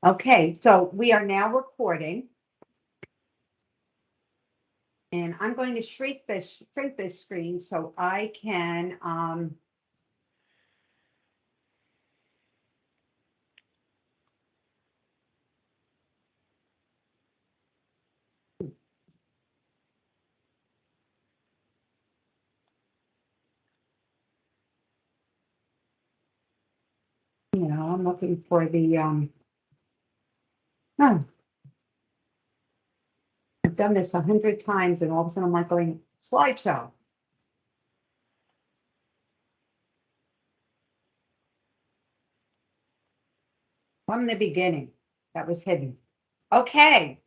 Okay, so we are now recording. And I'm going to shrink this screen so I can I'm looking for the oh, I've done this 100 times and all of a sudden I'm like going slideshow. From the beginning, that was hidden. Okay.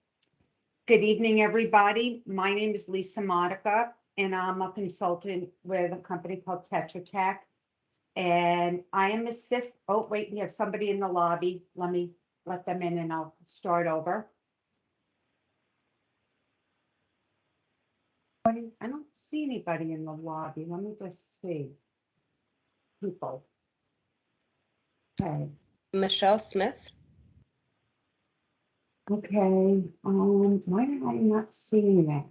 Good evening, everybody. My name is Lisa Modica, and I'm a consultant with a company called Tetra Tech. And I am oh, wait, we have somebody in the lobby. Let me let them in and I'll start over. I don't see anybody in the lobby. Let me just see. People. Okay. Michelle Smith. Okay. Why am I not seeing that?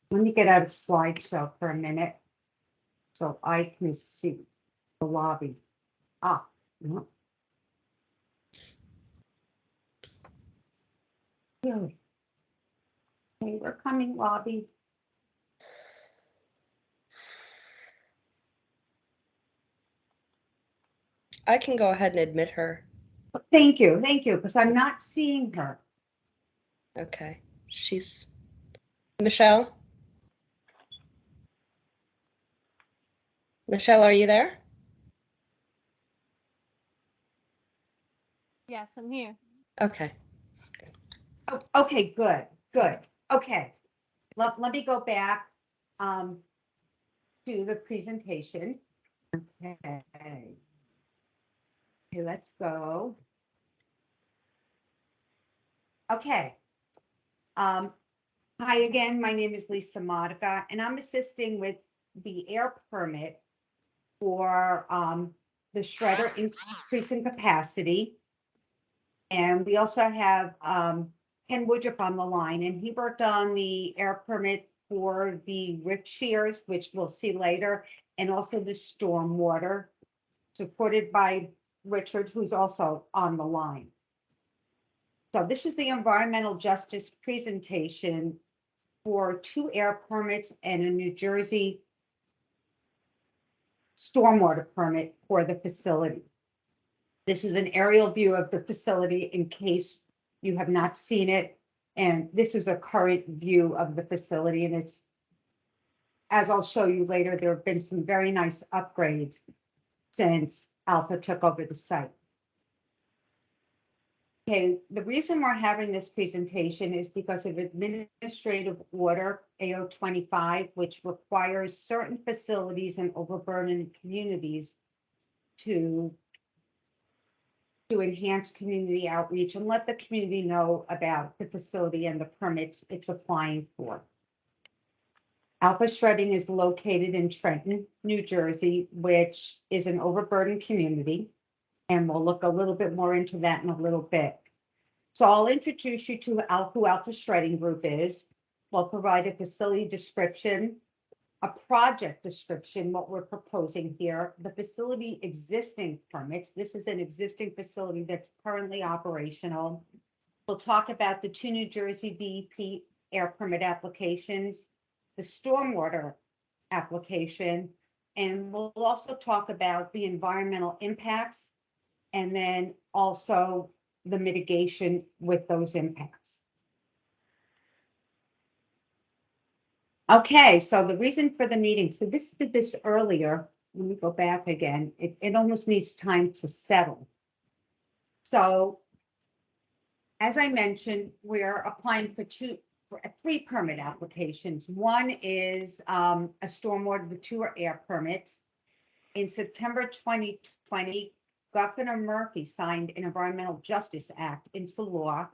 Let me get out of slideshow for a minute so I can see the lobby. Ah, no. Really? Okay, we're coming, lobby. I can go ahead and admit her. Thank you, because I'm not seeing her. Okay, she's Michelle. Michelle, are you there? Yes, I'm here. Okay. Oh, okay, good. Okay, let me go back to the presentation. Okay. Okay, let's go. Okay. Hi again, my name is Lisa Modica, and I'm assisting with the air permit for the shredder increasing capacity. And we also have Ken Woodruff on the line, and he worked on the air permit for the rip shears, which we'll see later, and also the stormwater, supported by Richard, who's also on the line. So this is the environmental justice presentation for 2 air permits and a New Jersey stormwater permit for the facility. This is an aerial view of the facility in case you have not seen it. And this is a current view of the facility. And it's, as I'll show you later, there have been some very nice upgrades since Alpha took over the site. Okay, the reason we're having this presentation is because of Administrative Order AO25, which requires certain facilities and overburdened communities to enhance community outreach and let the community know about the facility and the permits it's applying for. Alpha Shredding is located in Trenton, New Jersey, which is an overburdened community. And we'll look a little bit more into that in a little bit. So I'll introduce you to who Alpha Shredding Group is. We'll provide a facility description, a project description, what we're proposing here, the facility existing permits. This is an existing facility that's currently operational. We'll talk about the 2 New Jersey DEP air permit applications, the stormwater application, and we'll also talk about the environmental impacts and then also the mitigation with those impacts. Okay, so the reason for the meeting, so this did this earlier. Let me go back again. It almost needs time to settle. So as I mentioned, we're applying for 3 permit applications. One is a stormwater with 2 air permits. In September 2020, Governor Murphy signed an Environmental Justice Act into law.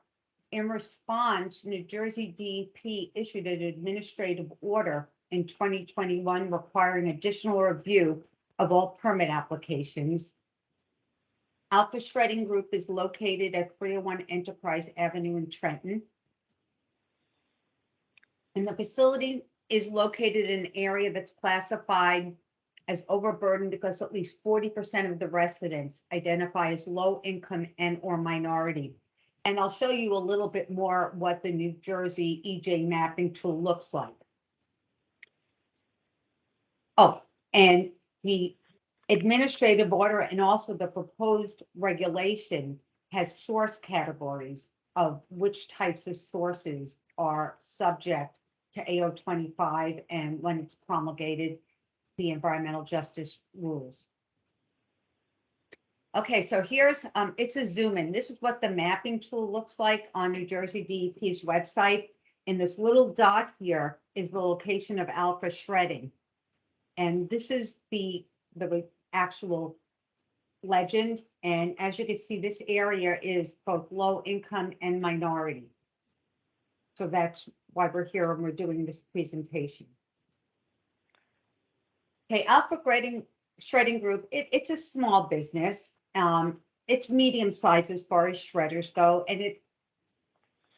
In response, New Jersey DEP issued an administrative order in 2021 requiring additional review of all permit applications. Alpha Shredding Group is located at 301 Enterprise Avenue in Trenton. And the facility is located in an area that's classified as overburdened because at least 40% of the residents identify as low income and or minority. And I'll show you a little bit more what the New Jersey EJ mapping tool looks like. Oh, and the administrative order and also the proposed regulation has source categories of which types of sources are subject to AO 25 and when it's promulgated, the environmental justice rules. Okay, so here's, it's a zoom in. This is what the mapping tool looks like on New Jersey DEP's website. And this little dot here is the location of Alpha Shredding. And this is the actual legend. And as you can see, this area is both low income and minority. So that's why we're here and we're doing this presentation. Okay, Alpha Shredding Group, it's a small business. It's medium sized as far as shredders go, and it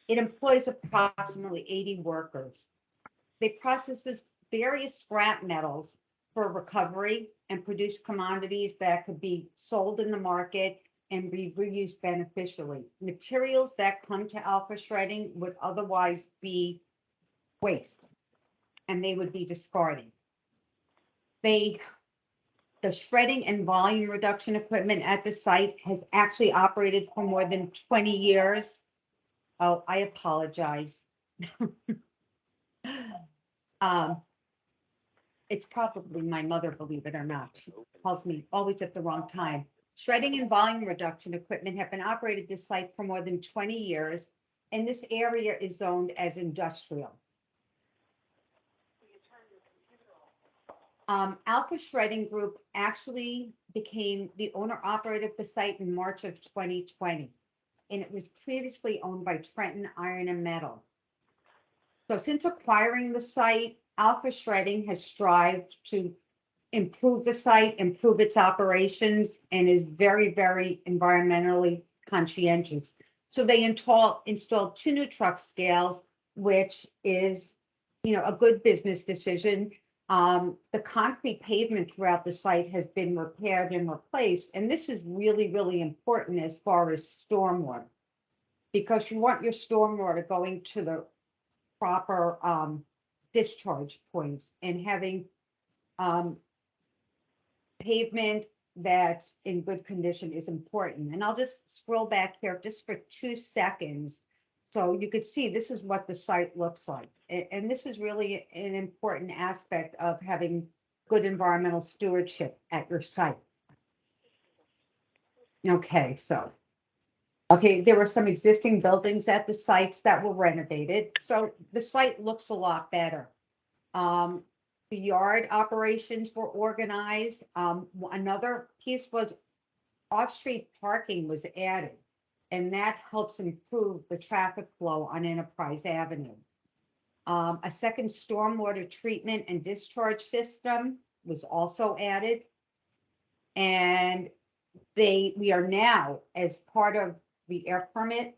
employs approximately 80 workers. They processes various scrap metals for recovery and produce commodities that could be sold in the market and be reused beneficially. Materials that come to Alpha Shredding would otherwise be waste, and they would be discarded. The shredding and volume reduction equipment at the site has actually operated for more than 20 years. Oh, I apologize. It's probably my mother, believe it or not. She calls me always at the wrong time. Shredding and volume reduction equipment have been operated at this site for more than 20 years, and this area is zoned as industrial. Alpha Shredding Group actually became the owner-operator of the site in March of 2020, and it was previously owned by Trenton Iron and Metal. So since acquiring the site, Alpha Shredding has strived to improve the site, improve its operations, and is very, very environmentally conscientious. So they installed 2 new truck scales, which is, a good business decision. The concrete pavement throughout the site has been repaired and replaced, and this is really, really important as far as stormwater, because you want your stormwater going to the proper discharge points, and having pavement that's in good condition is important. And I'll just scroll back here just for 2 seconds. So you could see this is what the site looks like. And this is really an important aspect of having good environmental stewardship at your site. Okay, there were some existing buildings at the sites that were renovated. So the site looks a lot better. The yard operations were organized. Another piece was off-street parking was added, and that helps improve the traffic flow on Enterprise Avenue. A second stormwater treatment and discharge system was also added. And we are now, as part of the air permit,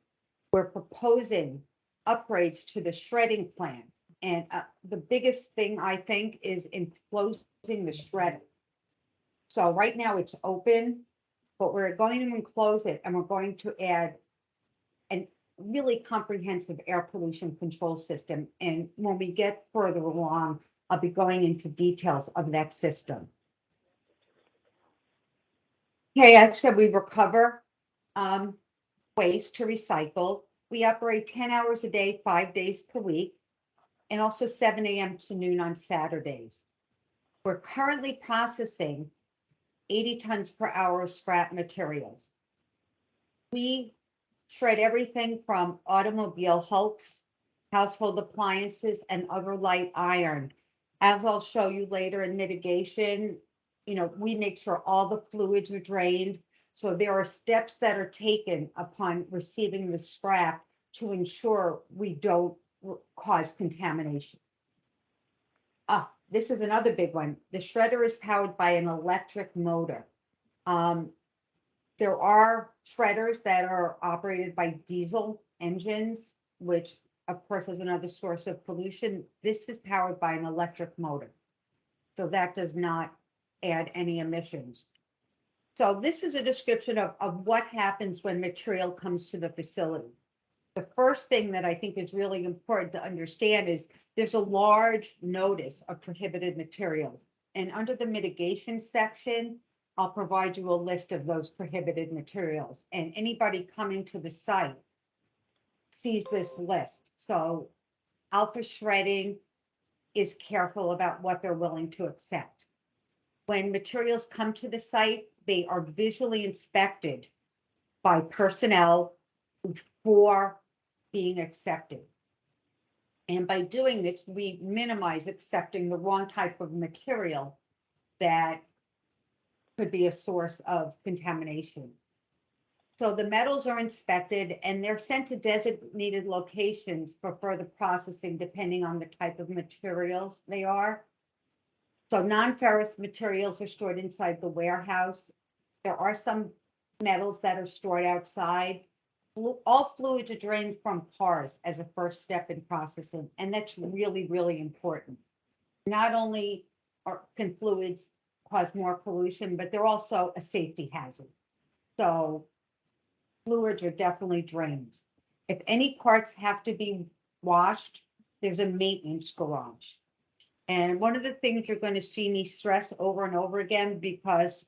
we're proposing upgrades to the shredding plant. And the biggest thing, I think, is enclosing the shredder. So right now it's open, but we're going to enclose it, and we're going to add a really comprehensive air pollution control system. And when we get further along, I'll be going into details of that system. Okay, I said we recover waste to recycle. We operate 10 hours a day, 5 days per week, and also 7 a.m. to noon on Saturdays. We're currently processing 80 tons per hour of scrap materials. We shred everything from automobile hulks, household appliances, and other light iron. As I'll show you later in mitigation, we make sure all the fluids are drained. So there are steps that are taken upon receiving the scrap to ensure we don't cause contamination. This is another big one. The shredder is powered by an electric motor. There are shredders that are operated by diesel engines, which of course is another source of pollution. This is powered by an electric motor. So that does not add any emissions. So this is a description of what happens when material comes to the facility. The first thing that I think is really important to understand is there's a large notice of prohibited materials. And under the mitigation section, I'll provide you a list of those prohibited materials. And anybody coming to the site sees this list. So Alpha Shredding is careful about what they're willing to accept. When materials come to the site, they are visually inspected by personnel before being accepted. And by doing this, we minimize accepting the wrong type of material that could be a source of contamination. So the metals are inspected and they're sent to designated locations for further processing depending on the type of materials they are. So non-ferrous materials are stored inside the warehouse. There are some metals that are stored outside. All fluids are drained from cars as a first step in processing, and that's really, really important. Not only can fluids cause more pollution, but they're also a safety hazard. So fluids are definitely drained. If any parts have to be washed, there's a maintenance garage. And one of the things you're going to see me stress over and over again, because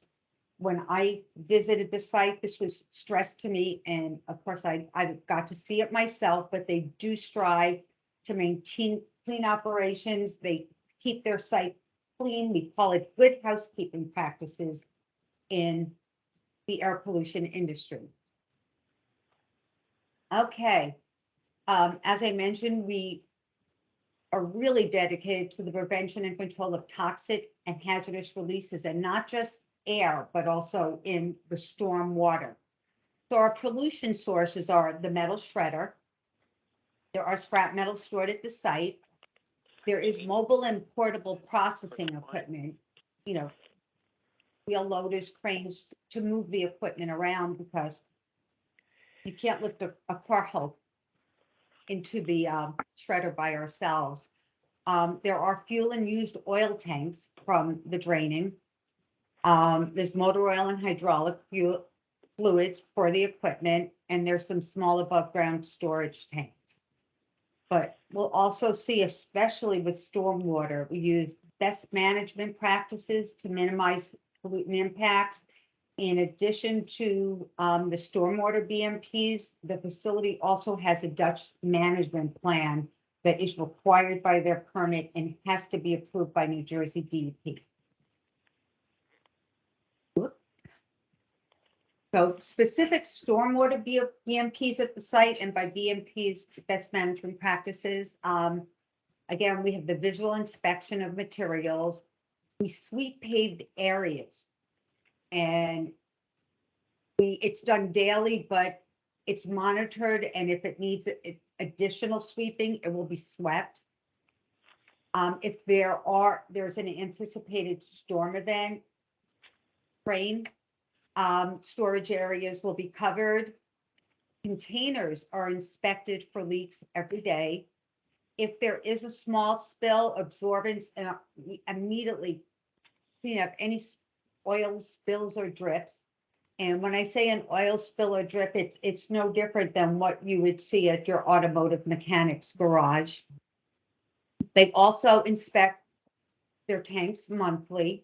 when I visited the site, this was stressed to me. And of course, I got to see it myself, but they do strive to maintain clean operations. They keep their site clean. We call it good housekeeping practices in the air pollution industry. Okay. As I mentioned, we are really dedicated to the prevention and control of toxic and hazardous releases, and not just air, but also in the storm water. So our pollution sources are the metal shredder. There are scrap metal stored at the site. There is mobile and portable processing equipment, you know, wheel loaders, cranes to move the equipment around because you can't lift a car hull into the shredder by ourselves. There are fuel and used oil tanks from the draining. There's motor oil and hydraulic fuel fluids for the equipment, and there's some small above ground storage tanks. But we'll also see, especially with stormwater, we use best management practices to minimize pollutant impacts. In addition to the stormwater BMPs, the facility also has a Dutch management plan that is required by their permit and has to be approved by New Jersey DEP. So specific stormwater BMPs at the site, and by BMPs, best management practices. Again, we have the visual inspection of materials. We sweep paved areas, and it's done daily, but it's monitored, and if it needs additional sweeping, it will be swept. If there's an anticipated storm event, rain, storage areas will be covered. Containers are inspected for leaks every day. If there is a small spill, absorbents we immediately clean up any oil spills or drips. And when I say an oil spill or drip, it's no different than what you would see at your automotive mechanic's garage. They also inspect their tanks monthly,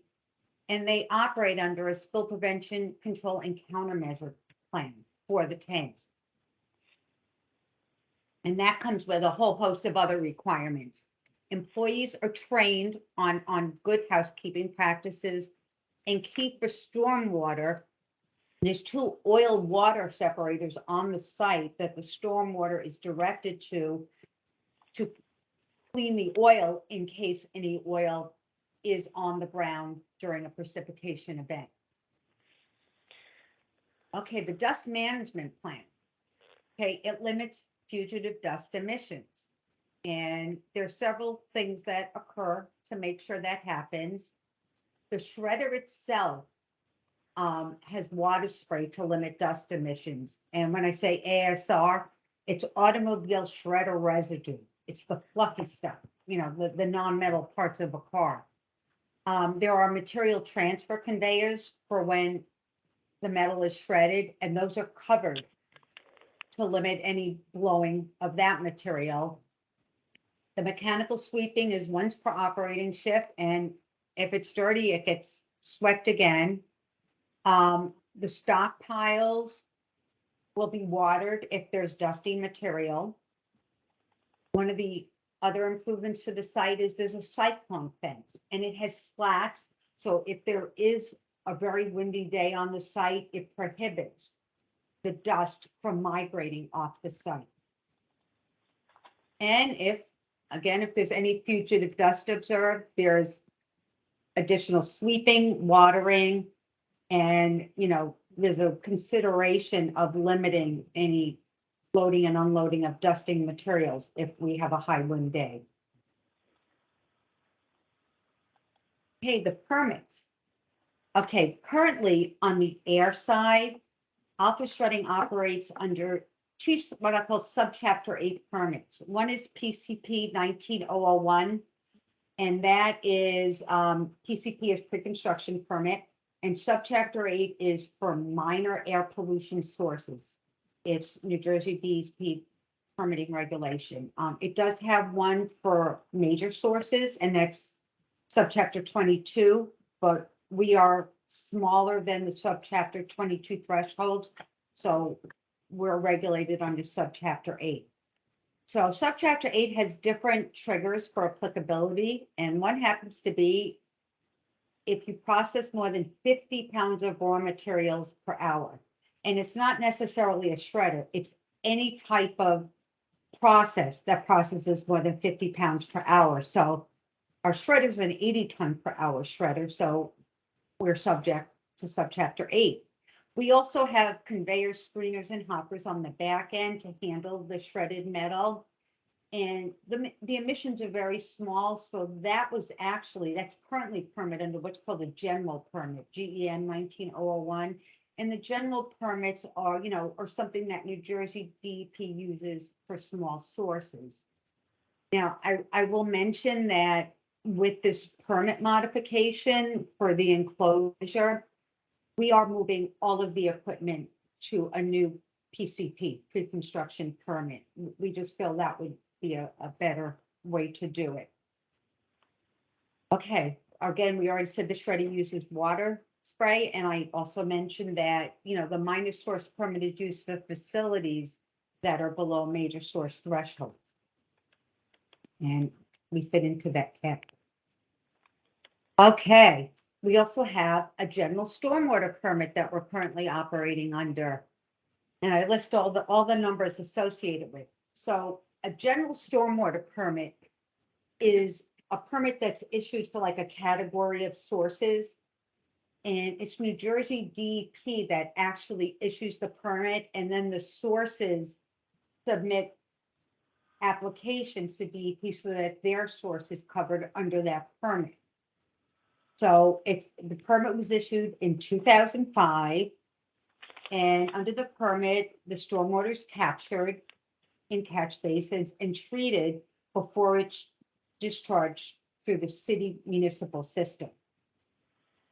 and they operate under a spill prevention, control, and countermeasure plan for the tanks. And that comes with a whole host of other requirements. Employees are trained on good housekeeping practices and keep the stormwater. There's 2 oil water separators on the site that the stormwater is directed to clean the oil in case any oil is on the ground during a precipitation event. Okay, the dust management plan. Okay, it limits fugitive dust emissions. And there's several things that occur to make sure that happens. The shredder itself has water spray to limit dust emissions. And when I say ASR, it's automobile shredder residue. It's the fluffy stuff, the non-metal parts of a car. There are material transfer conveyors for when the metal is shredded, and those are covered to limit any blowing of that material. The mechanical sweeping is once per operating shift, and if it's dirty, it gets swept again. The stockpiles will be watered if there's dusty material. One of the other improvements to the site is there's a cyclone fence, and it has slats. So if there is a very windy day on the site, it prohibits the dust from migrating off the site. And if there's any fugitive dust observed, there's additional sweeping, watering, and, there's a consideration of limiting any loading and unloading of dusting materials if we have a high wind day. Okay, the permits. Okay, currently on the air side, Alpha Shredding operates under two, what I call subchapter 8 permits. One is PCP 19001, and that is PCP is pre-construction permit, and subchapter 8 is for minor air pollution sources. It's New Jersey DEP permitting regulation. It does have one for major sources, and that's subchapter 22, but we are smaller than the subchapter 22 thresholds, so we're regulated under subchapter 8. So subchapter 8 has different triggers for applicability, and one happens to be if you process more than 50 pounds of raw materials per hour. And it's not necessarily a shredder, it's any type of process that processes more than 50 pounds per hour. So our shredder is an 80 ton per hour shredder, so we're subject to subchapter 8. We also have conveyors, screeners, and hoppers on the back end to handle the shredded metal. And the emissions are very small, so that's currently permitted under what's called a general permit, GEN 19001. And the general permits are, are something that New Jersey DEP uses for small sources. Now, I will mention that with this permit modification for the enclosure, we are moving all of the equipment to a new PCP, pre-construction permit. We just feel that would be a better way to do it. Okay, again, we already said the shredder uses water spray, and I also mentioned that, the minor source permit is used for facilities that are below major source thresholds. And we fit into that category. Okay, we also have a general stormwater permit that we're currently operating under. And I list all the numbers associated with. So a general stormwater permit is a permit that's issued for like a category of sources. And it's New Jersey DEP that actually issues the permit, and then the sources submit applications to DEP so that their source is covered under that permit. So the permit was issued in 2005, and under the permit, the stormwater is captured in catch basins and treated before it's discharged through the city municipal system.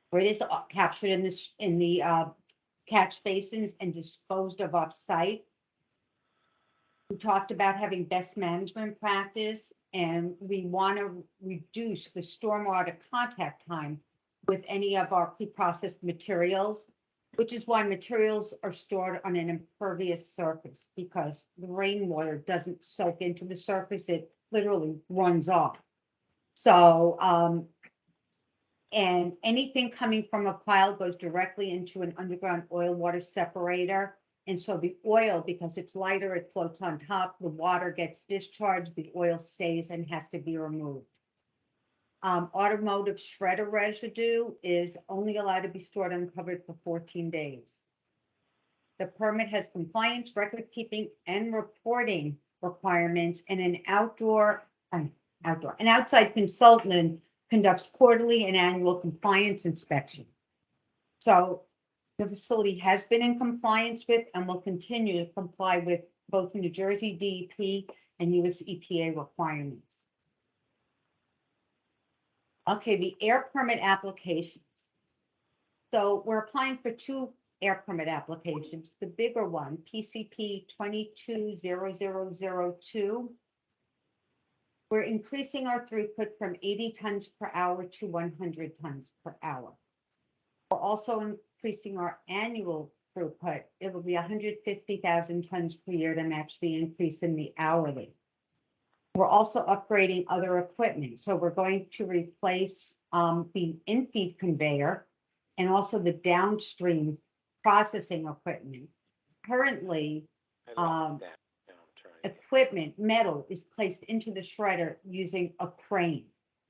Where it is captured in the catch basins and disposed of off-site. We talked about having best management practice, and we want to reduce the stormwater contact time with any of our pre-processed materials, which is why materials are stored on an impervious surface, because the rainwater doesn't soak into the surface, it literally runs off. So, and anything coming from a pile goes directly into an underground oil water separator. And so the oil, because it's lighter, it floats on top, the water gets discharged, the oil stays and has to be removed. Automotive shredder residue is only allowed to be stored uncovered for 14 days. The permit has compliance, record keeping, and reporting requirements, and an outside consultant conducts quarterly and annual compliance inspection. So the facility has been in compliance with and will continue to comply with both New Jersey DEP and US EPA requirements. Okay, the air permit applications. So we're applying for 2 air permit applications. The bigger one, PCP 220002. We're increasing our throughput from 80 tons per hour to 100 tons per hour. We're also increasing our annual throughput. It will be 150,000 tons per year to match the increase in the hourly. We're also upgrading other equipment. So we're going to replace the in-feed conveyor and also the downstream processing equipment. Currently, equipment, metal is placed into the shredder using a crane,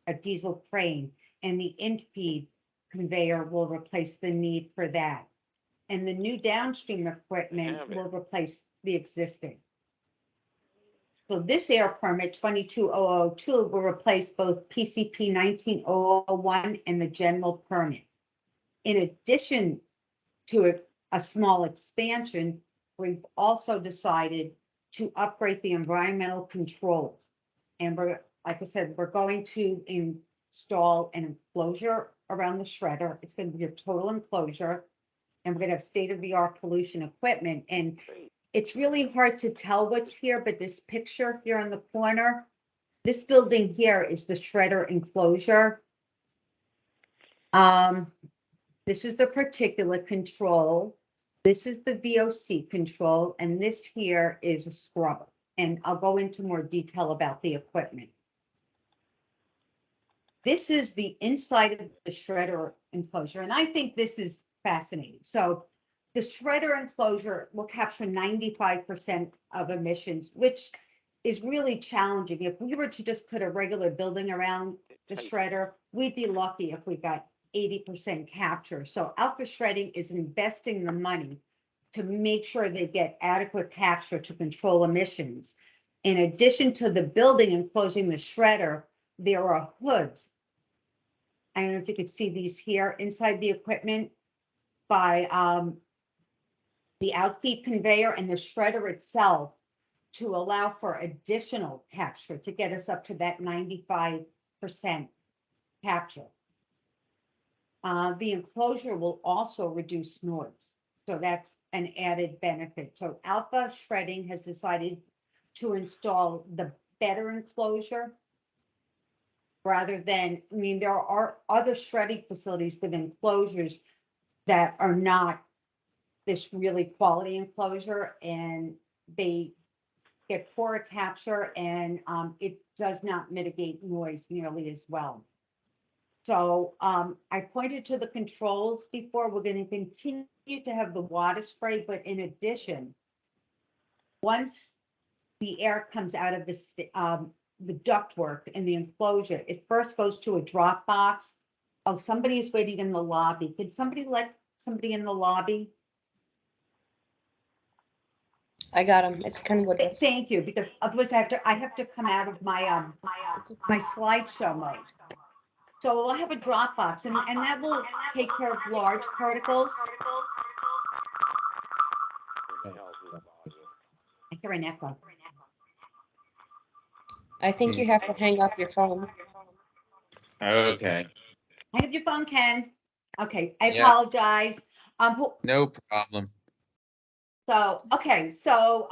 a diesel crane, and the in-feed conveyor will replace the need for that. And the new downstream equipment will replace the existing. So this air permit 22002 will replace both PCP 19001 and the general permit. In addition to a small expansion, we've also decided to upgrade the environmental controls. And we're, like I said, we're going to install an enclosure around the shredder. It's going to be a total enclosure. And we're going to have state-of-the-art pollution equipment. And it's really hard to tell what's here, but this picture here in the corner, this building here is the shredder enclosure. This is the particulate control. This is the VOC control, and this here is a scrubber. And I'll go into more detail about the equipment. This is the inside of the shredder enclosure, and I think this is fascinating. So the shredder enclosure will capture 95% of emissions, which is really challenging. If we were to just put a regular building around the shredder, we'd be lucky if we got 80% capture. So Alpha Shredding is investing the money to make sure they get adequate capture to control emissions. In addition to the building enclosing the shredder, there are hoods. I don't know if you could see these here inside the equipment by the outfeed conveyor and the shredder itself to allow for additional capture to get us up to that 95% capture. The enclosure will also reduce noise. So that's an added benefit. So Alpha Shredding has decided to install the better enclosure rather than, I mean, there are other shredding facilities with enclosures that are not this really quality enclosure, and they get poorer capture, and it does not mitigate noise nearly as well. So I pointed to the controls before. We're going to continue to have the water spray, but in addition, once the air comes out of the ductwork in the enclosure, it first goes to a drop box. Oh, somebody is waiting in the lobby. Could somebody let somebody in the lobby? I got him. It's Ken Woodruff. Thank you, because otherwise I have to come out of my my slideshow mode. So we'll have a drop box, and that will take care of large particles. I hear an echo. I think you have to hang up your phone. Okay, I have your phone, Ken. Okay, I Yeah. apologize. no problem. So, okay, so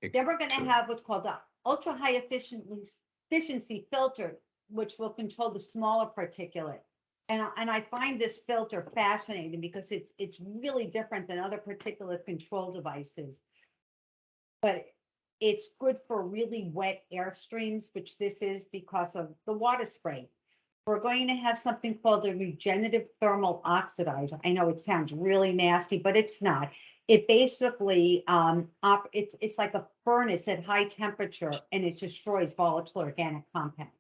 then we're gonna have what's called a ultra high efficiency filter, which will control the smaller particulate. And I find this filter fascinating because it's really different than other particulate control devices. But it's good for really wet airstreams, which this is because of the water spray. We're going to have something called a regenerative thermal oxidizer. I know it sounds really nasty, but it's not. It basically, it's like a furnace at high temperature, and it destroys volatile organic compounds.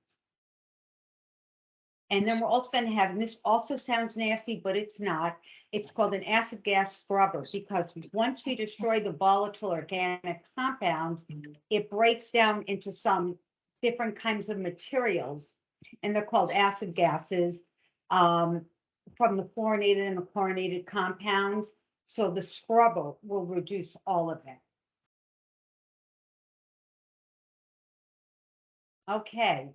And then we're also going to have, and this also sounds nasty, but it's not. It's called an acid gas scrubber, because once we destroy the volatile organic compounds, it breaks down into some different kinds of materials, and they're called acid gases. from the fluorinated and the chlorinated compounds. So the scrubber will reduce all of it. Okay.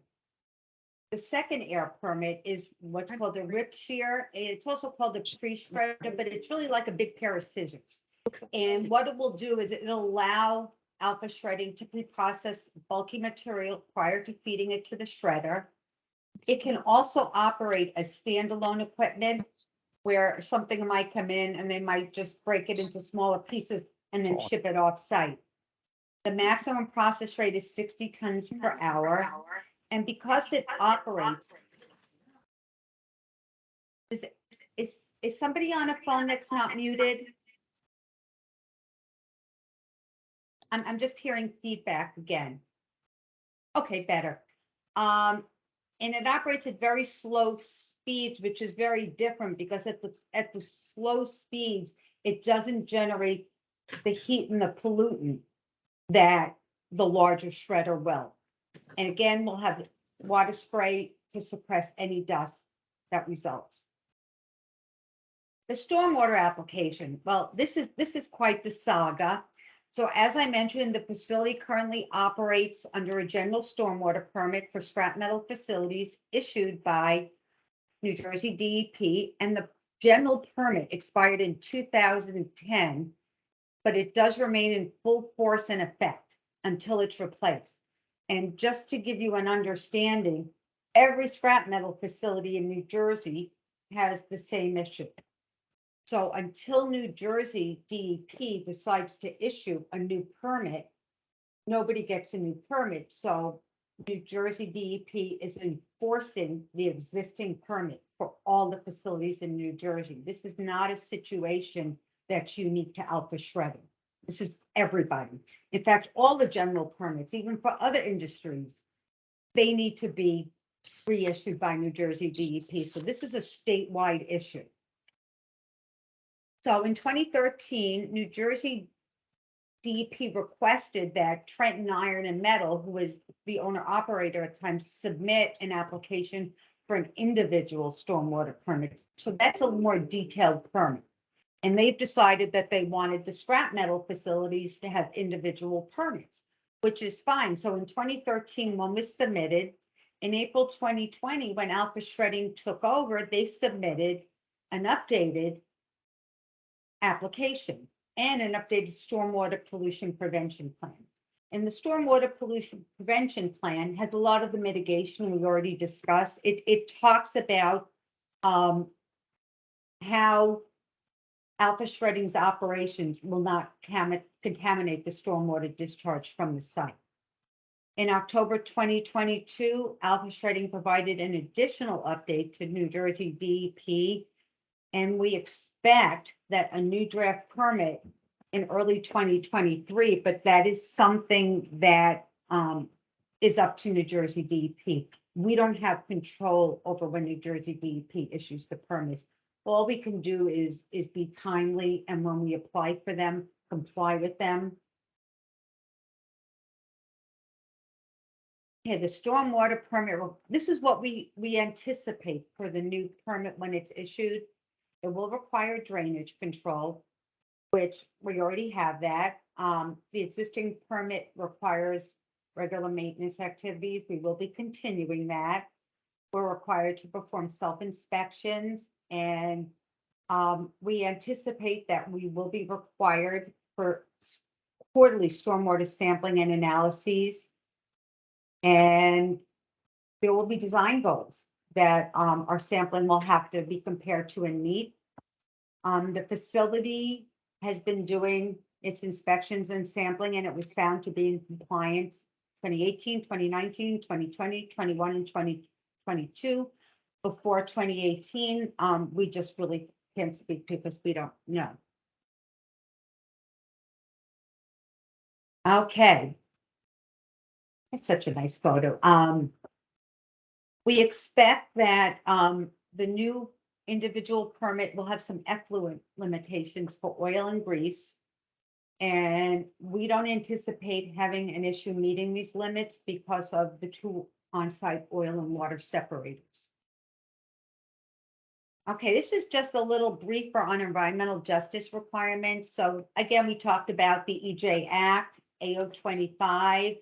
The second air permit is what's called a rip shear. It's also called a tree shredder, but it's really like a big pair of scissors. And what it will do is it'll allow Alpha Shredding to pre-process bulky material prior to feeding it to the shredder. It can also operate as standalone equipment where something might come in and they might just break it into smaller pieces and then ship it off site. The maximum process rate is 60 tons per hour. And because it operates, is somebody on a phone that's not muted? I'm just hearing feedback again. Okay, better. And it operates at very slow speeds, which is very different because at the slow speeds, it doesn't generate the heat and the pollutant that the larger shredder will. And again, we'll have water spray to suppress any dust that results. The stormwater application, well, this is quite the saga. So as I mentioned, the facility currently operates under a general stormwater permit for scrap metal facilities issued by New Jersey DEP, and the general permit expired in 2010, but it does remain in full force and effect until it's replaced. And just to give you an understanding, every scrap metal facility in New Jersey has the same issue. So until New Jersey DEP decides to issue a new permit, nobody gets a new permit. So New Jersey DEP is enforcing the existing permit for all the facilities in New Jersey. This is not a situation that's unique to Alpha Shredding. This is everybody. In fact, all the general permits, even for other industries, they need to be reissued by New Jersey DEP. So this is a statewide issue. So in 2013, New Jersey DEP requested that Trenton Iron and Metal, who was the owner operator at the time, submit an application for an individual stormwater permit. So that's a more detailed permit. And they've decided that they wanted the scrap metal facilities to have individual permits, which is fine. So in 2013, one was submitted. In April 2020, when Alpha Shredding took over, they submitted an updated application and an updated stormwater pollution prevention plan. And the stormwater pollution prevention plan has a lot of the mitigation we already discussed. It talks about how Alpha Shredding's operations will not contaminate the stormwater discharge from the site. In October 2022, Alpha Shredding provided an additional update to New Jersey DEP, and we expect that a new draft permit in early 2023, but that is something that is up to New Jersey DEP. We don't have control over when New Jersey DEP issues the permits. All we can do is be timely, and when we apply for them, comply with them. Okay, the stormwater permit, this is what we anticipate for the new permit when it's issued. It will require drainage control, which we already have that. The existing permit requires regular maintenance activities. We will be continuing that. We're required to perform self-inspections, and we anticipate that we will be required for quarterly stormwater sampling and analyses. And there will be design goals that our sampling will have to be compared to and meet. The facility has been doing its inspections and sampling, and it was found to be in compliance 2018, 2019, 2020, 21, and 2022. Before 2018, we just really can't speak because we don't know. Okay. It's such a nice photo. We expect that the new individual permit will have some effluent limitations for oil and grease. And we don't anticipate having an issue meeting these limits because of the two on-site oil and water separators. Okay, this is just a little briefer on environmental justice requirements. So again, we talked about the EJ Act, AO 25.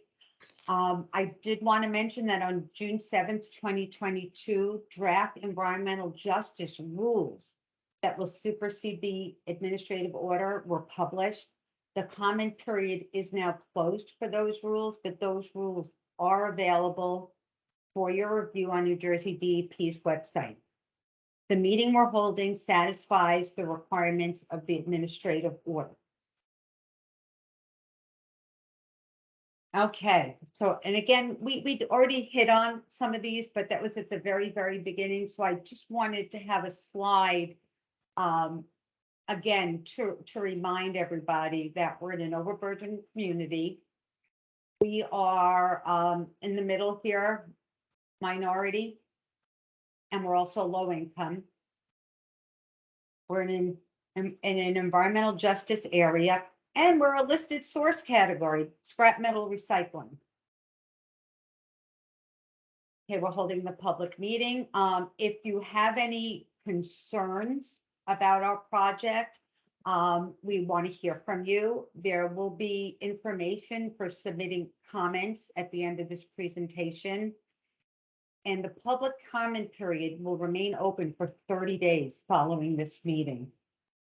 I did want to mention that on June 7th, 2022, draft environmental justice rules that will supersede the administrative order were published. The comment period is now closed for those rules, but those rules are available for your review on New Jersey DEP's website. The meeting we're holding satisfies the requirements of the administrative order. Okay, so, and again, we'd already hit on some of these, but that was at the very, very beginning. So I just wanted to have a slide, again, to remind everybody that we're in an overburdened community. We are in the middle here, minority, and we're also low income. We're in an environmental justice area, and we're a listed source category, scrap metal recycling. Okay, we're holding the public meeting. If you have any concerns about our project, we want to hear from you. There will be information for submitting comments at the end of this presentation. And the public comment period will remain open for 30 days following this meeting.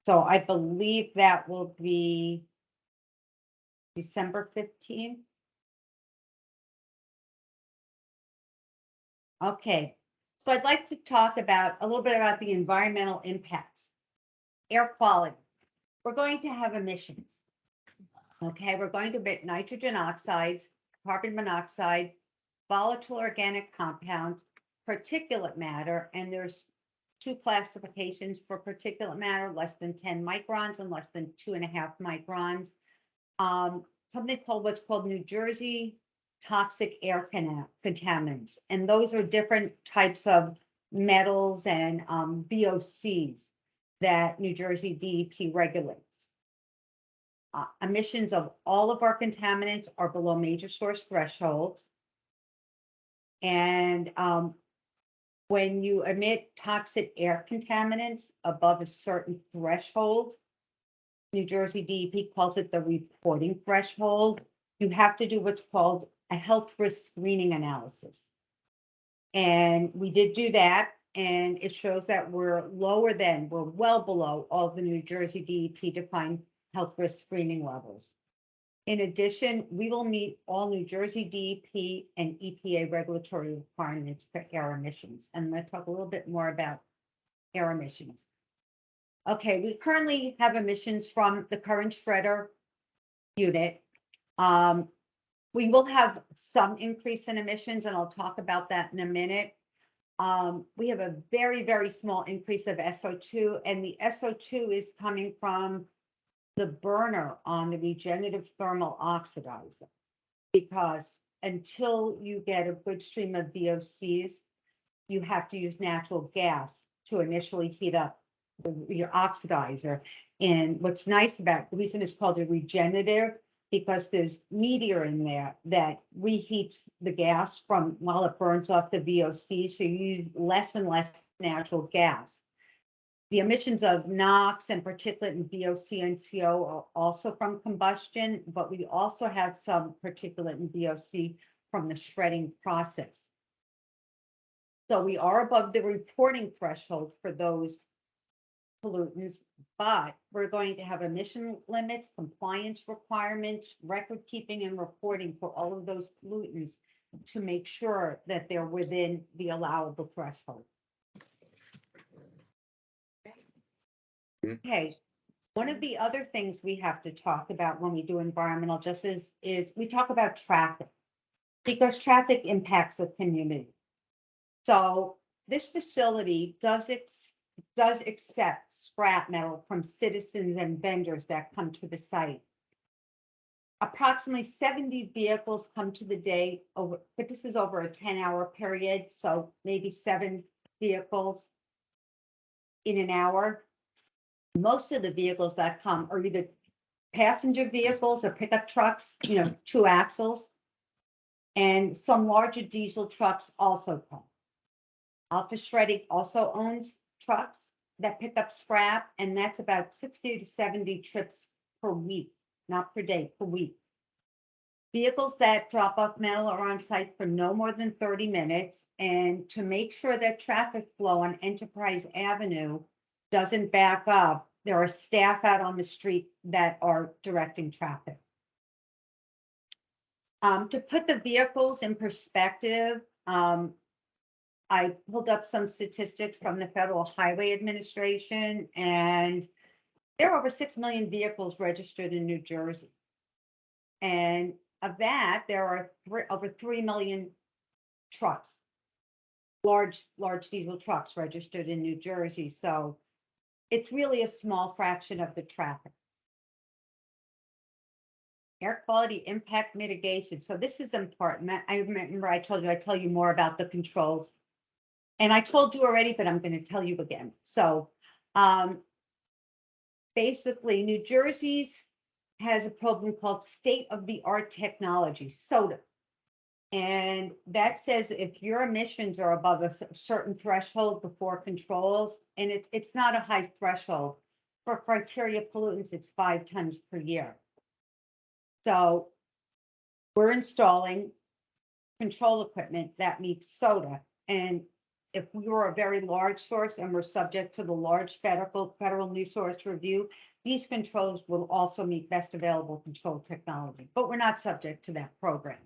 So I believe that will be December 15th. Okay, so I'd like to talk about a little bit about the environmental impacts. Air quality. We're going to have emissions. Okay, we're going to emit nitrogen oxides, carbon monoxide, volatile organic compounds, particulate matter, and there's two classifications for particulate matter, less than 10 microns and less than 2.5 microns. Something called what's called New Jersey toxic air contaminants. And those are different types of metals and VOCs that New Jersey DEP regulates. Emissions of all of our contaminants are below major source thresholds. And when you emit toxic air contaminants above a certain threshold, New Jersey DEP calls it the reporting threshold. You have to do what's called a health risk screening analysis. And we did do that, and it shows that we're well below all the New Jersey DEP defined health risk screening levels. In addition, we will meet all New Jersey DEP and EPA regulatory requirements for air emissions. And let's talk a little bit more about air emissions. Okay, we currently have emissions from the current shredder unit. We will have some increase in emissions, and I'll talk about that in a minute. We have a very, very small increase of SO2, and the SO2 is coming from the burner on the regenerative thermal oxidizer, because until you get a good stream of VOCs, you have to use natural gas to initially heat up your oxidizer. And what's nice about the reason it's called a regenerative, because there's meteor in there that reheats the gas from while it burns off the VOC, so you use less and less natural gas. The emissions of NOx and particulate and VOC and CO are also from combustion, but we also have some particulate and VOC from the shredding process. So we are above the reporting threshold for those pollutants, but we're going to have emission limits, compliance requirements, record keeping and reporting for all of those pollutants to make sure that they're within the allowable threshold. Okay, one of the other things we have to talk about when we do environmental justice is we talk about traffic, because traffic impacts the community. So this facility does accept scrap metal from citizens and vendors that come to the site. Approximately 70 vehicles come to the day over, but this is over a 10-hour period, so maybe 7 vehicles in an hour. Most of the vehicles that come are either passenger vehicles or pickup trucks, 2 axles, and some larger diesel trucks also come. Alpha Shredding also owns trucks that pick up scrap, and that's about 60 to 70 trips per week, not per day, per week. Vehicles that drop off mail are on site for no more than 30 minutes, and to make sure that traffic flow on Enterprise Avenue doesn't back up, there are staff out on the street that are directing traffic. To put the vehicles in perspective, I pulled up some statistics from the Federal Highway Administration, and there are over 6 million vehicles registered in New Jersey. And of that, there are over 3 million trucks, large diesel trucks registered in New Jersey. So it's really a small fraction of the traffic. Air quality impact mitigation. So this is important. I remember I told you, I tell you more about the controls. And I told you already, but I'm going to tell you again. So basically, New Jersey's has a program called State-of-the-Art Technology, SOTA. And that says if your emissions are above a certain threshold before controls, and it's not a high threshold. For criteria pollutants, it's 5 tons per year. So we're installing control equipment that meets SOTA. And if we were a very large source and we're subject to the large federal new source review, these controls will also meet best available control technology, but we're not subject to that program.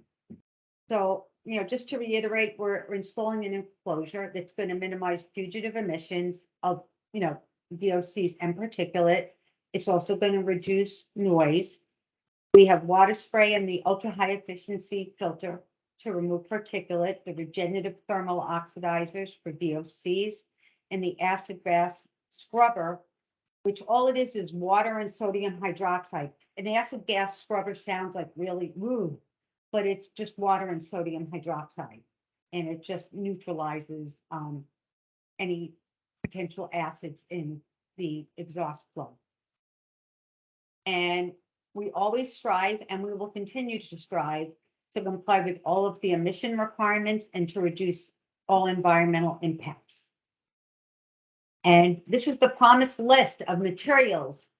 So, just to reiterate, we're installing an enclosure that's going to minimize fugitive emissions of, VOCs and particulate. It's also going to reduce noise. We have water spray and the ultra high efficiency filter to remove particulate, the regenerative thermal oxidizers for VOCs, and the acid gas scrubber, which all it is water and sodium hydroxide. An acid gas scrubber sounds like really rude, but it's just water and sodium hydroxide, and it just neutralizes any potential acids in the exhaust flow. And we always strive, and we will continue to strive, to comply with all of the emission requirements and to reduce all environmental impacts. And this is the promised list of materials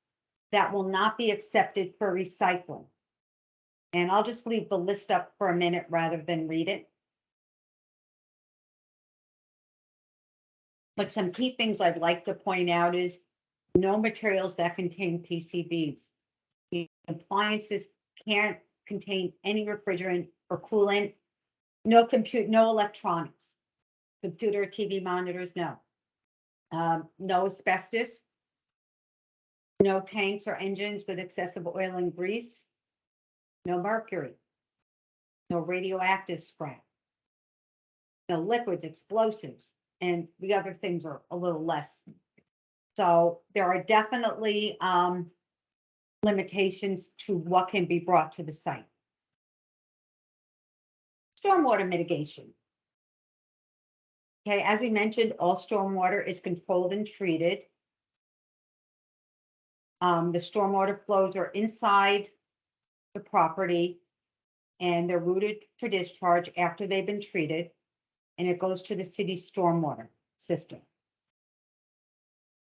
that will not be accepted for recycling. And I'll just leave the list up for a minute rather than read it. But some key things I'd like to point out is no materials that contain PCBs. The appliances can't contain any refrigerant or coolant, no electronics, computer, TV monitors, no. No asbestos, no tanks or engines with excessive oil and grease, no mercury, no radioactive scrap, no liquids, explosives, and the other things are a little less. So there are definitely limitations to what can be brought to the site. Stormwater mitigation. Okay, as we mentioned, all stormwater is controlled and treated. The stormwater flows are inside the property and they're routed for discharge after they've been treated, and it goes to the city's stormwater system.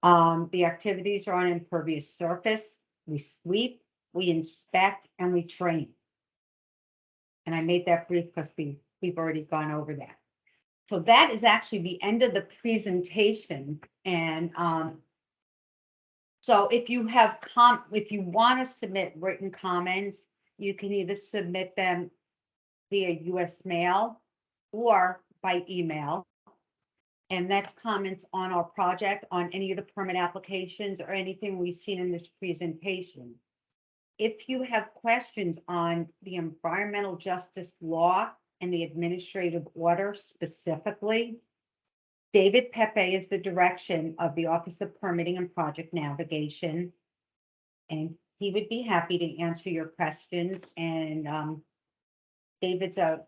The activities are on impervious surface. We sweep, we inspect, and we train. And I made that brief because we've already gone over that. So that is actually the end of the presentation. And so if you have if you want to submit written comments, you can either submit them via US mail or by email. And that's comments on our project, on any of the permit applications or anything we've seen in this presentation. If you have questions on the environmental justice law and the administrative order specifically, David Pepe is the direction of the Office of Permitting and Project Navigation, and he would be happy to answer your questions. And David's a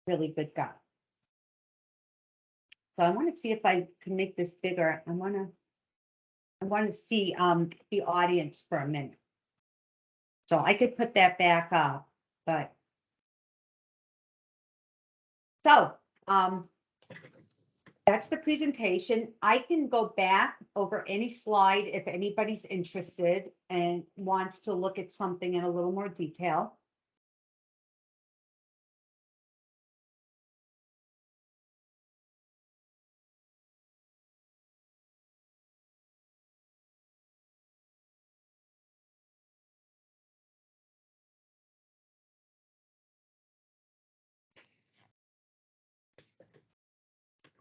really good guy. So I want to see if I can make this bigger. I want to see the audience for a minute. So I could put that back up, but so That's the presentation. I can go back over any slide if anybody's interested and wants to look at something in a little more detail.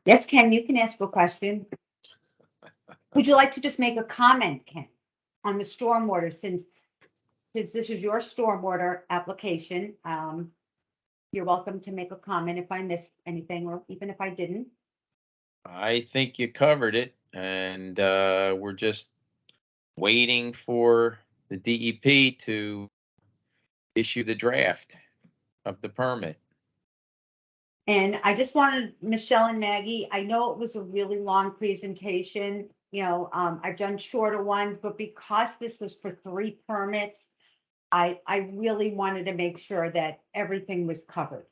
Yes, Ken, you can ask a question. Would you like to just make a comment, Ken, on the stormwater since this is your stormwater application? You're welcome to make a comment if I missed anything or even if I didn't. I think you covered it, and we're just waiting for the DEP to issue the draft of the permit. And I just wanted, Michelle and Maggie, I know it was a really long presentation, I've done shorter ones, but because this was for 3 permits, I really wanted to make sure that everything was covered.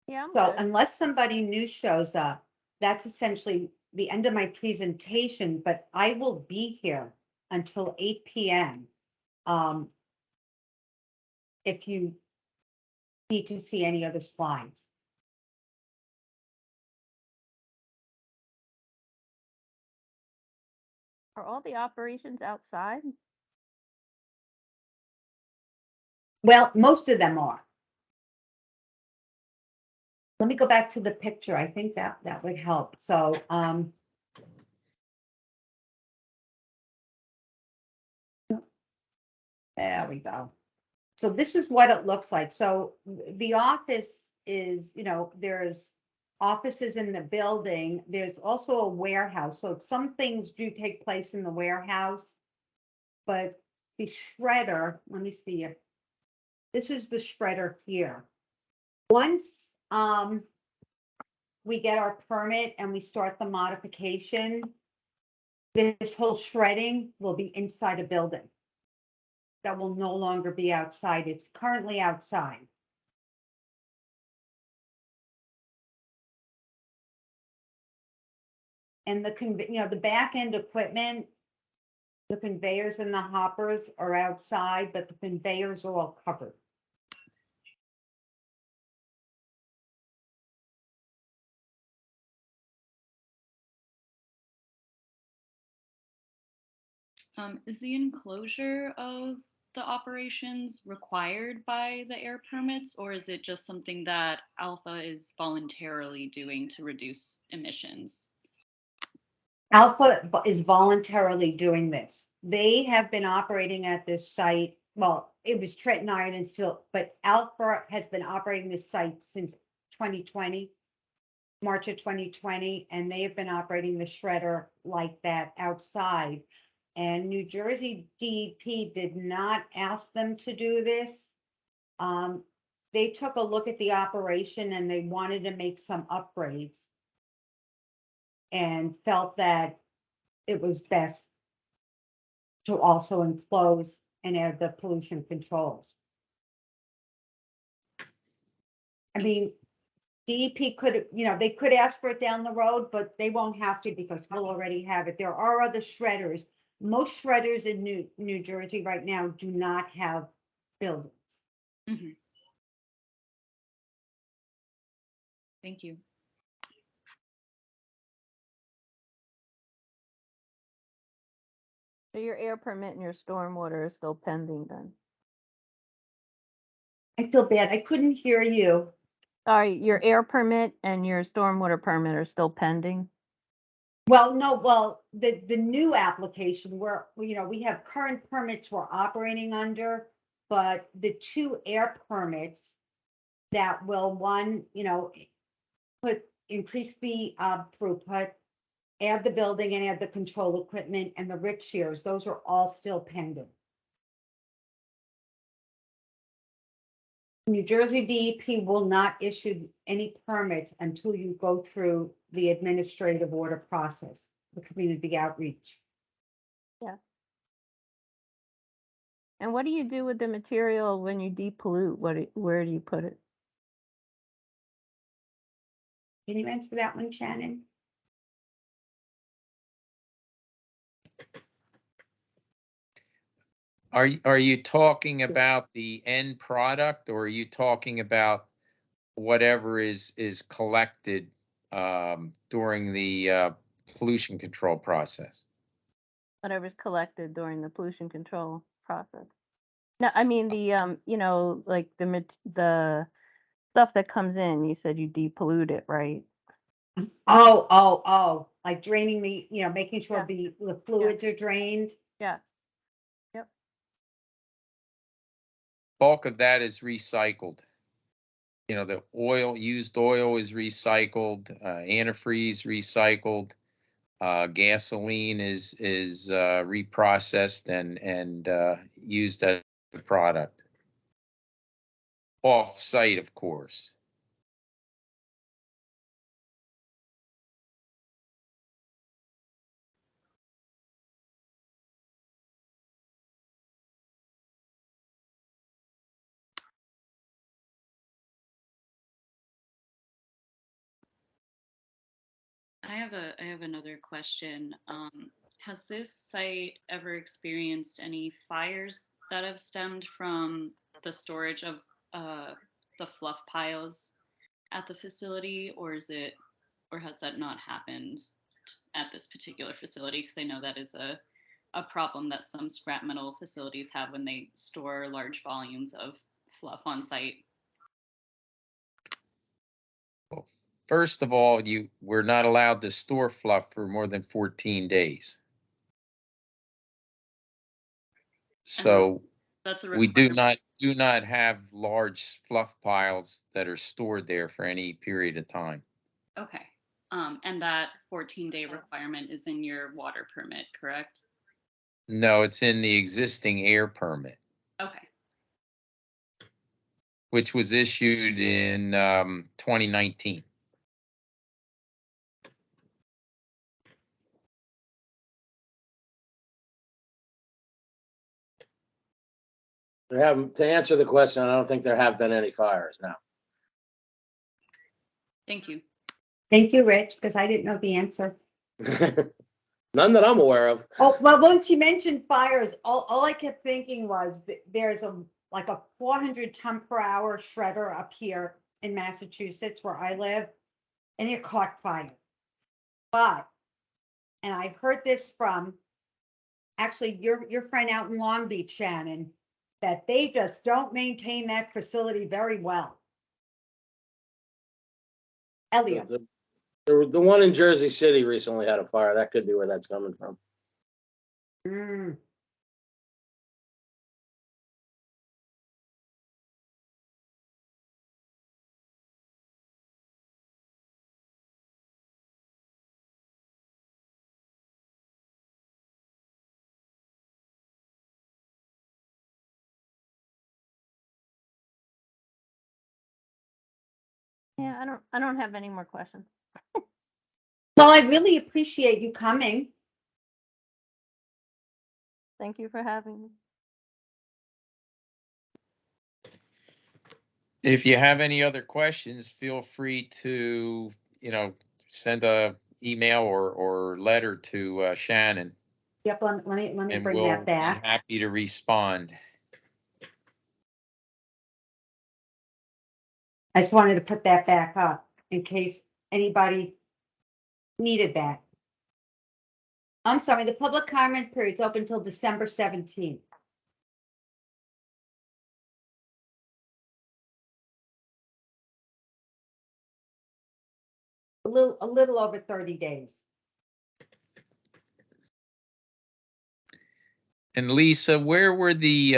Yeah, I'm So good. unless somebody new shows up, that's essentially the end of my presentation, but I will be here until 8 PM. If you need to see any other slides. Are all the operations outside? Well, most of them are. Let me go back to the picture. I think that would help. So, there we go. So this is what it looks like. So the office is, there's offices in the building. There's also a warehouse. So some things do take place in the warehouse. But the shredder, let me see if this is the shredder here. Once we get our permit and we start the modification, this whole shredding will be inside a building. That will no longer be outside. It's currently outside. And the back end equipment, the conveyors and the hoppers are outside, but the conveyors are all covered. Is the enclosure of the operations required by the air permits, or is it just something that Alpha is voluntarily doing to reduce emissions? Alpha is voluntarily doing this. They have been operating at this site. Well, it was Trenton Iron and Steel, but Alpha has been operating this site since 2020, March of 2020, and they have been operating the shredder like that outside. And New Jersey DEP did not ask them to do this. They took a look at the operation and they wanted to make some upgrades and felt that it was best to also enclose and add the pollution controls. I mean, DEP could, they could ask for it down the road, but they won't have to because we'll already have it. There are other shredders. Most shredders in New Jersey right now do not have buildings. Mhm. Thank you. So your air permit and your stormwater is still pending then? I feel bad. I couldn't hear you. Sorry, your air permit and your stormwater permit are still pending? Well, no, the new application where, we have current permits we're operating under, but the 2 air permits that will, one, increase the throughput, add the building and add the control equipment and the rip shears, those are all still pending. New Jersey DEP will not issue any permits until you go through the administrative order process, the community outreach. And what do you do with the material when you depollute? Where do you put it? Can you answer that one, Shannon? Are you talking about the end product, or are you talking about whatever is collected during the pollution control process? Whatever's collected during the pollution control process. No, I mean like the stuff that comes in, you said you depollute it, right? Oh, like draining making sure Yeah. the fluids are drained. Yeah. Yep. Bulk of that is recycled. The used oil is recycled, antifreeze recycled, gasoline is reprocessed and used as a product. Off site, of course. I have another question. Has this site ever experienced any fires that have stemmed from the storage of the fluff piles at the facility, or has that not happened at this particular facility? Because I know that is a problem that some scrap metal facilities have when they store large volumes of fluff on site. Well, first of all, we're not allowed to store fluff for more than 14 days. So That's a we do requirement. not have large fluff piles that are stored there for any period of time. Okay. And that 14-day requirement is in your water permit, correct? No, it's in the existing air permit, Okay. which was issued in 2019. To answer the question, I don't think there have been any fires now. Thank you. Thank you, Rich, because I didn't know the answer. None that I'm aware of. Oh, well, once you mentioned fires, all I kept thinking was that there's a 400 ton per hour shredder up here in Massachusetts where I live, and it caught fire. And I heard this from actually your friend out in Long Beach, Shannon, that they just don't maintain that facility very well. Elliot. The one in Jersey City recently had a fire. That could be where that's coming from. Mm. Yeah, I don't have any more questions. Well, I really appreciate you coming. Thank you for having me. If you have any other questions, feel free to, send a email or letter to Shannon, Yep, let me and bring we'll that be back. happy to respond. I just wanted to put that back up in case anybody needed that. I'm sorry, the public comment period's open until December 17th. A little over 30 days. And Lisa, where were the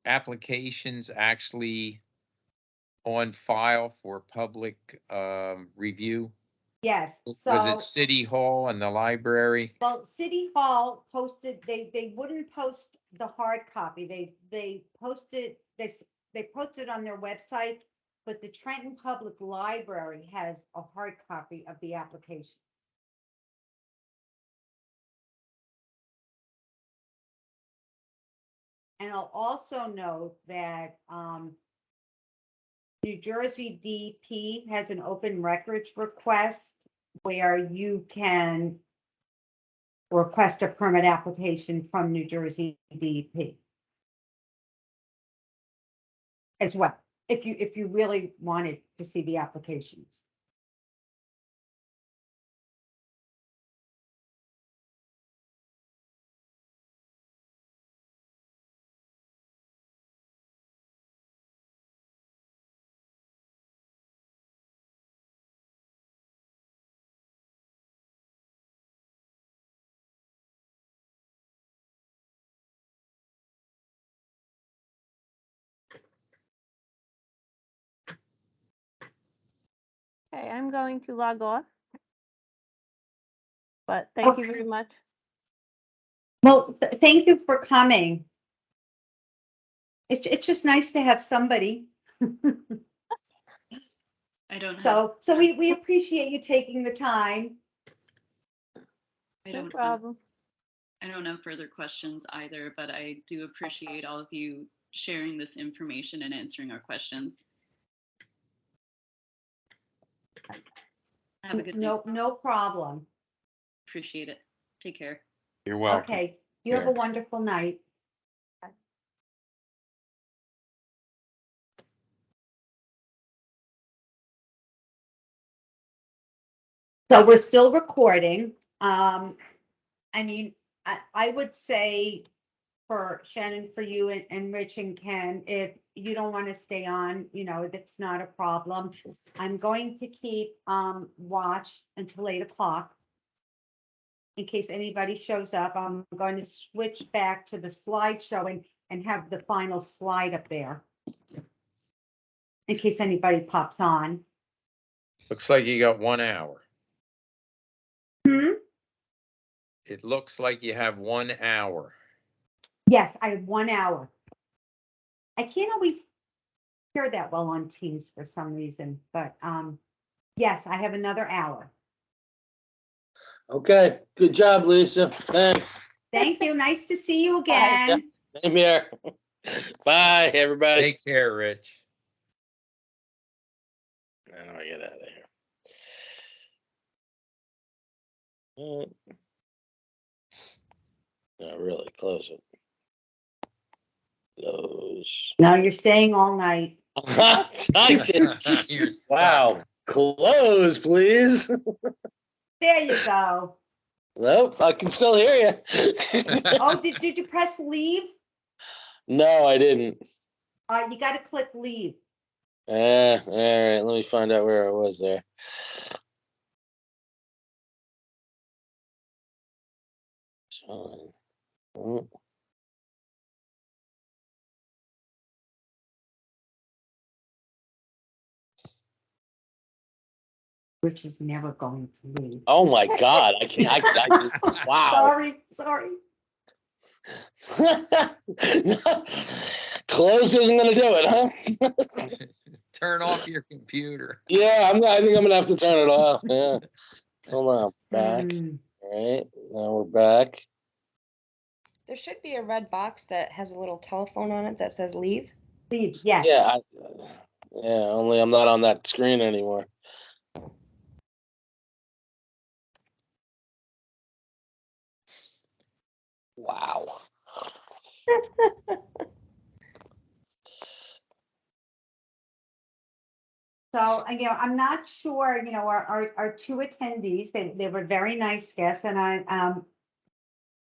applications actually on file for public review? Yes, Was it so, City Hall and the library? well, City Hall posted, they wouldn't post the hard copy. They posted, they posted on their website, but the Trenton Public Library has a hard copy of the application. And I'll also note that, New Jersey DEP has an open records request where you can request a permit application from New Jersey DEP as well, if you really wanted to see the applications. Okay, I'm going to log off. But thank you Okay. very much. Well, thank you for coming. It's just nice to have somebody. I don't have, So we appreciate you taking the time. I No don't have, problem. I don't have further questions either, but I do appreciate all of you sharing this information and answering our questions. Have a good night. No problem. Appreciate it. Take care. You're welcome. Okay, you have a Sure. wonderful night. So we're still recording. I mean, I would say for Shannon, for you and Rich and Ken, if you don't want to stay on, that's not a problem. I'm going to keep watch until 8 o'clock. In case anybody shows up, I'm going to switch back to the slide showing and have the final slide up there. In case anybody pops on. Looks like you got 1 hour. Hmm? It looks like you have 1 hour. Yes, I have 1 hour. I can't always hear that well on Teams for some reason, but yes, I have another hour. Okay, good job, Lisa. Thanks. Thank you. Nice to see you Bye. again. Same here. Bye, everybody. Take care, Rich. How do I get out of here? No, really, close it. Close. No, you're staying all night. I did. You're Wow. stuck. Close, please. There you go. Nope, I can still hear you. Oh, did you press leave? No, I didn't. You got to click leave. All right. Let me find out where I was there. Oh, Which is never going to leave. oh my God! I can't. Wow. Sorry. Close isn't gonna do it, huh? Turn off your computer. Yeah, I think I'm gonna have to turn it off. Yeah. Hold on. Back. Hmm. All right. Now we're back. There should be a red box that has a little telephone on it that says leave. Leave, yes. Yeah. Only I'm not on that screen anymore. Wow. So, I'm not sure, our two attendees, they were very nice guests, and I'm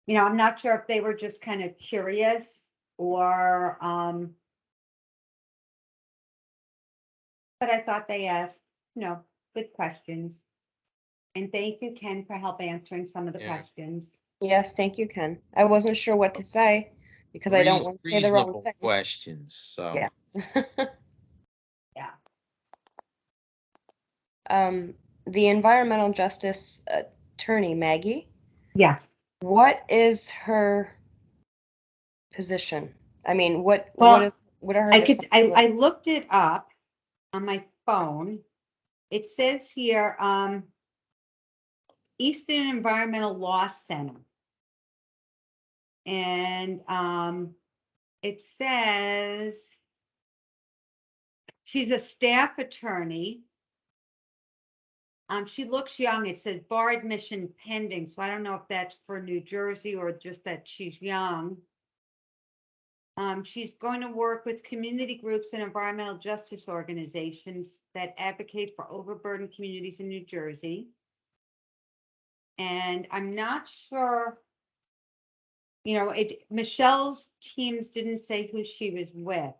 not sure if they were just kind of curious or, but I thought they asked, good questions. And thank you, Ken, for help answering some of the Yeah. questions. Yes, thank you, Ken. I wasn't sure what to say because I don't want to say the wrong Reasonable thing. questions, so. Yes. Yeah. The environmental justice attorney, Maggie, Yes. what is her position? I mean, what Well, are her I responsibilities? looked it up on my phone. It says here, Eastern Environmental Law Center. And it says she's a staff attorney. She looks young. It says bar admission pending, so I don't know if that's for New Jersey or just that she's young. She's going to work with community groups and environmental justice organizations that advocate for overburdened communities in New Jersey. And I'm not sure, Michelle's teams didn't say who she was with.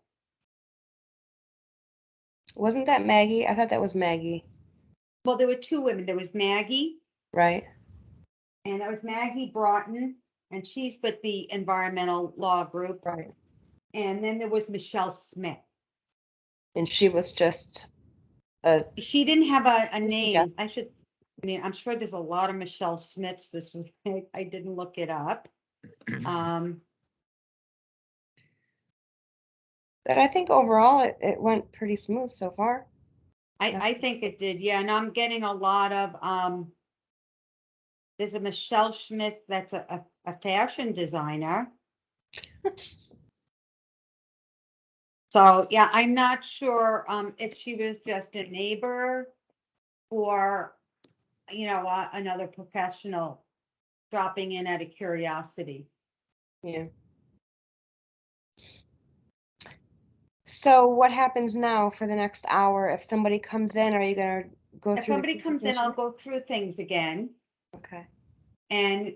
Wasn't that Maggie? I thought that was Maggie, Well, there were two women. There was Maggie, right? and that was Maggie Broughton, and she's with the environmental law group. Right. And then there was Michelle Smith. And she was just She didn't have a Just a name. guess. I'm sure there's a lot of Michelle Smiths this week. I didn't look it up. but I think overall it went pretty smooth so far. I think it did, yeah, and I'm getting a lot of, there's a Michelle Smith that's a fashion designer. So, yeah, I'm not sure, if she was just a neighbor or, another professional dropping in out of curiosity. Yeah. So what happens now for the next hour? If somebody comes in, are you gonna go through? If the somebody comes in, I'll presentation? go through things again. Okay. And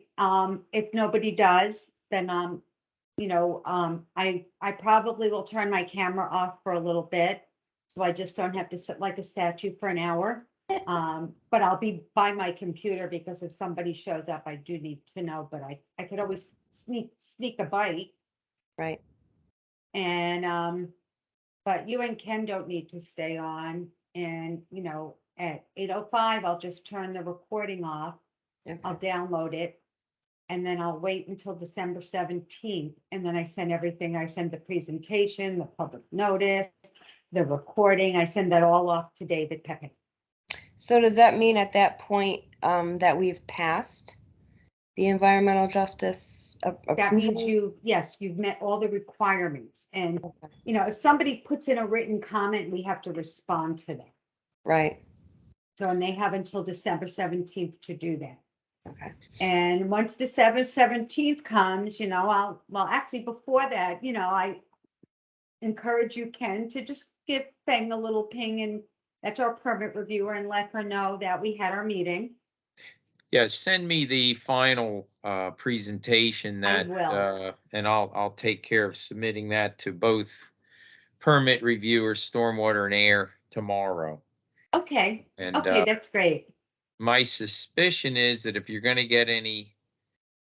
if nobody does, then I probably will turn my camera off for a little bit. So I just don't have to sit like a statue for an hour. But I'll be by my computer because if somebody shows up, I do need to know, but I could always sneak a bite. Right. And but you and Ken don't need to stay on. And at 8:05, I'll just turn the recording off. I'll Okay. download it. And then I'll wait until December 17th. And then I send everything. I send the presentation, the public notice, the recording. I send that all off to David Peckett. So does that mean at that point that we've passed the environmental justice That means approval? you've met all the requirements. And, Okay. if somebody puts in a written comment, we have to respond to that. Right. So, and they have until December 17th to do that. Okay. And once December 17th comes, actually before that, I encourage you, Ken, to just give Feng a little ping, and that's our permit reviewer, and let her know that we had our meeting. Yeah, send me the final presentation I that, will. and I'll take care of submitting that to both permit reviewers, stormwater and air tomorrow. Okay, And okay, that's great. my suspicion is that if you're going to get any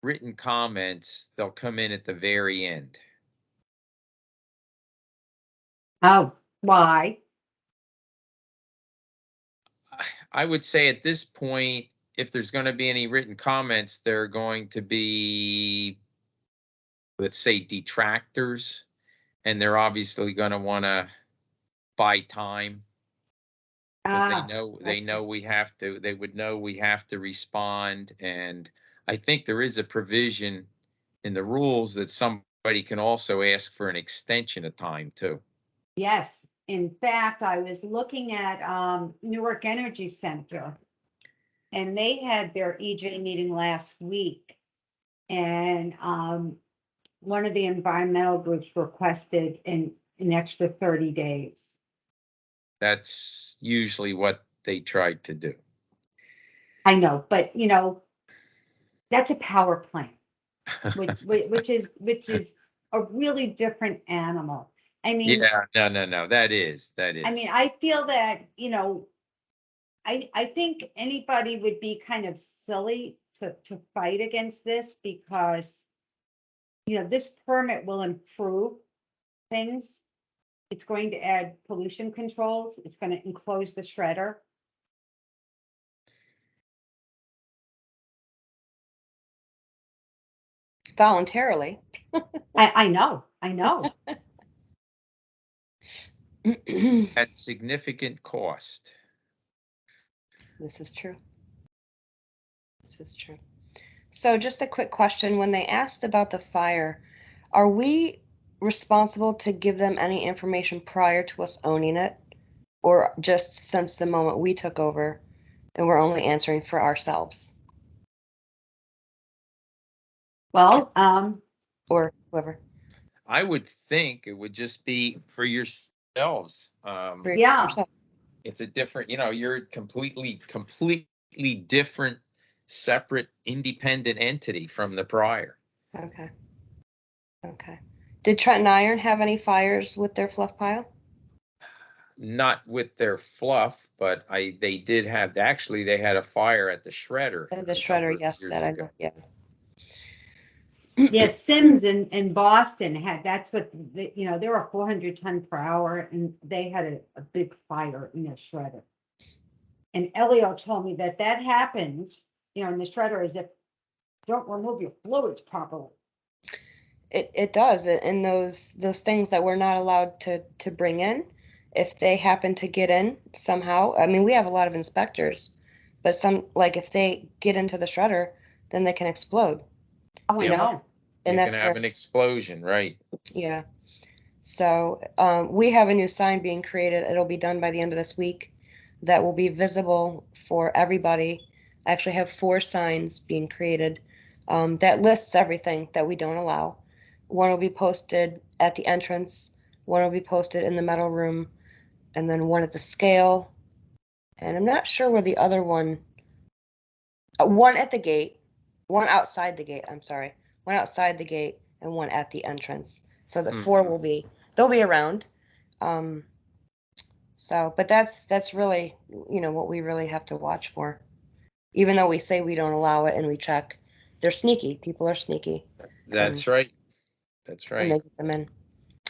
written comments, they'll come in at the very end. Oh, why? I would say at this point, if there's going to be any written comments, they're going to be, let's say, detractors, and they're obviously going to want to buy time because I they see. know they would know we have to respond. And I think there is a provision in the rules that somebody can also ask for an extension of time too. Yes, in fact, I was looking at Newark Energy Center, and they had their EJ meeting last week. And one of the environmental groups requested an extra 30 days. That's usually what they tried to do. I know, but that's a power plant, which is a really different animal. I mean, Yeah, no, that is. I feel that, I think anybody would be kind of silly to fight against this because, this permit will improve things. It's going to add pollution controls. It's going to enclose the shredder. Voluntarily. I know. At significant cost. This is true. This is true. So just a quick question. When they asked about the fire, are we responsible to give them any information prior to us owning it? Or just since the moment we took over and we're only answering for ourselves Well, or whoever? I would think it would just be for yourselves. For Yeah. yourself. It's a different, you're completely different, separate, independent entity from the prior. Okay. Okay. Did Trenton Iron have any fires with their fluff pile? Not with their fluff, but they did have, actually, they had a fire at the shredder. The a number shredder, of yes, years that I ago. know, yeah. yeah, Sims in Boston had, that's what, they were 400 ton per hour and they had a big fire in their shredder. And Elio told me that happens, in the shredder is if you don't remove your fluids properly. It does, and those things that we're not allowed to bring in, if they happen to get in somehow, I mean, we have a lot of inspectors, but some, like, if they get into the shredder, then they can explode. Oh, I Yeah. know. And You that's can where, have an explosion, right? yeah. So, we have a new sign being created. It'll be done by the end of this week. That will be visible for everybody. I actually have 4 signs being created, that lists everything that we don't allow. One will be posted at the entrance, one will be posted in the metal room, and then one at the scale. And I'm not sure where the other one, one at the gate, one outside the gate, I'm sorry, one outside the gate and one at the entrance. So the 4 they'll be around. So, but that's really, what we really have to watch for. Even though we say we don't allow it and we check, they're sneaky. People are sneaky. That's right. That's And right. they get them in.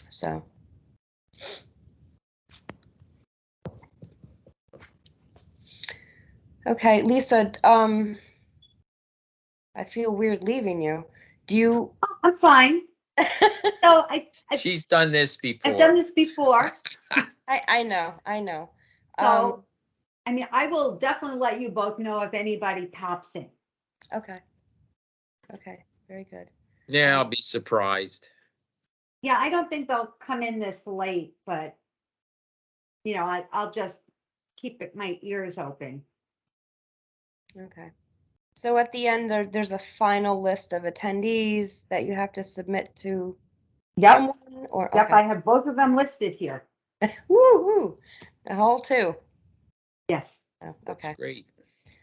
So. Okay, Lisa, I feel weird leaving you. Do you? I'm fine. So She's done this I've done before. this before. I know. So, I mean, I will definitely let you both know if anybody pops in. Okay. Okay, very good. Yeah, I'll be surprised. Yeah, I don't think they'll come in this late, but I'll just keep my ears open. Okay. So at the end, there's a final list of attendees that you have to submit to someone, or Yep, okay. I have both of them listed here. Woo, the whole 2. Yes. Oh, That's okay. great.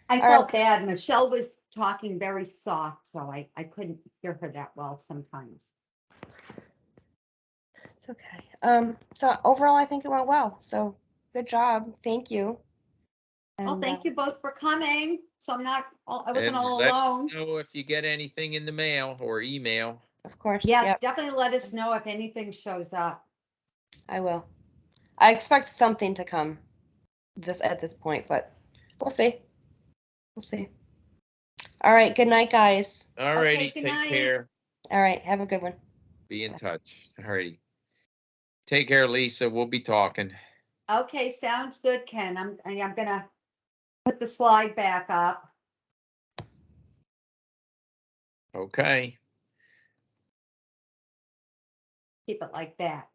I All felt bad. Michelle was talking very soft, so I couldn't hear her that well sometimes. It's okay. So overall, I think it went well. So good job. Thank you. Well, And, thank you both for coming. So I wasn't And all let us alone. know if you get anything in the mail or email. Of course. Yes, Yep, definitely let us know if anything shows up. I will. I expect something to come at this point, but we'll see. We'll see. All right. Good night, guys. All righty, Okay, good take night. care. All right. Have a good one. Be in touch. All righty. Take care, Lisa. We'll be talking. Okay, sounds good, Ken. I'm gonna put the slide back up. Okay. Keep it like that.